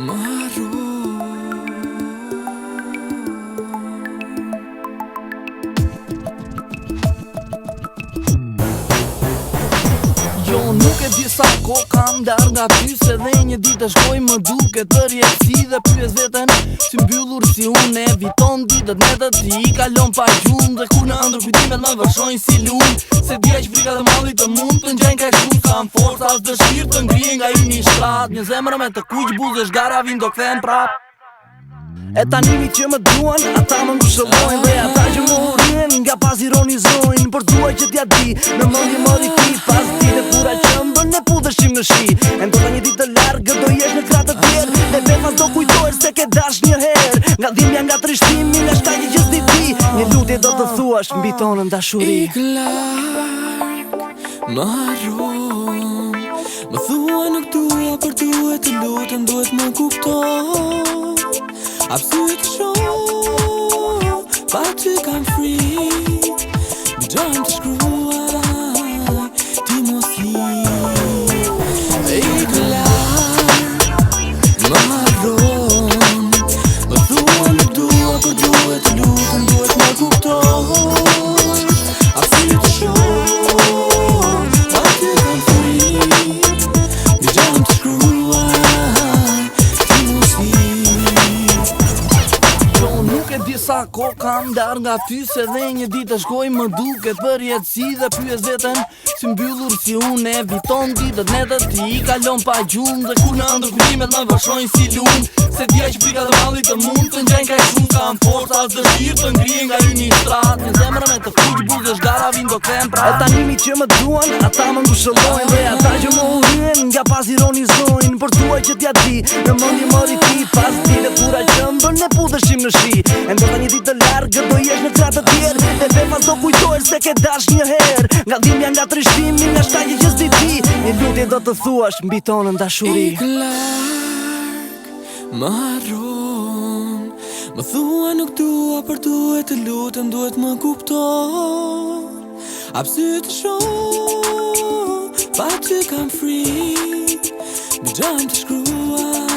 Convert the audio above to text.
Jo nuk e di sa ko kam dar nga ty, se dhe një ditë shkoj më duket përjetësi dhe pyes veten si mbyllur si unë eviton ditët me të ti kalon pa gjumë dhe kur në ëndër kujtimet më vërshojnë si lumë se dija që frika dhe malli të mund të ngjajnë ka shumë kam forca as dëshirë të ngrije nga i një shtat një zemër me të kuq buzesh gara vin do kthem prap. E tanimi që më duan, ata më ngushëllojnë dhe ata që më urien nga pas ironizojnë por duaj që t'ja di, në mendje mori ki pas dite pura që mbën ne pudheshim në shi e ndoshta një ditë të largë do jesh në kratë të tjerë dhe befas do kujtojsh se ke dash një herë nga dhimbja, nga trishtimi, nga shkaqe që s'di ti një lutje do të thuash mbi tonën dashuri. Ik larg, më harron, më thua nuk dua për duhet të lutem, duhet më kupton. Absolut show, pa ty kam free Bidojmë të shkruaj, ti mos i Ik larg, më harron, më thua nuk dua për duhet të lutem, duhet më kupton. Absolut show, pa ty kam free Bidojmë të shkruaj, ti mos i Sa ko kam dar nga ty, se dhe një ditë shkoj më duket përjetësi dhe pyes veten si mbyllur si unë eviton ditët me të ti kalon pa gjumë dhe kur në ëndër kujtimet më vërshojnë si lumë se dija që frika dhe malli të mund të ngjajnë ka shumë kam forca as dëshirë të ngrije nga i një shtat një zemër me të kuq buzesh gara vin do kthem prap. E tanimi që më duan, ata më ngushëllojnë dhe ata që më urien nga pas ironizojnë por duaj që t'ja di, në mendje mori ti pas dite pura që mbën ne pudheshim në shi e ndoshta një ditë të largë do jesh në kratë të tjerë dhe befas do kujtojsh se ke dash një herë nga dhimbja, nga trishtimi, nga shkaqe që s'di ti një lutje do të thuash mbi tonën dashuri. Ik larg, më harron, më thua nuk dua për duhet të lutem, duhet më kupton. Absolut show, pa ty kam free Bidojmë të shkruaj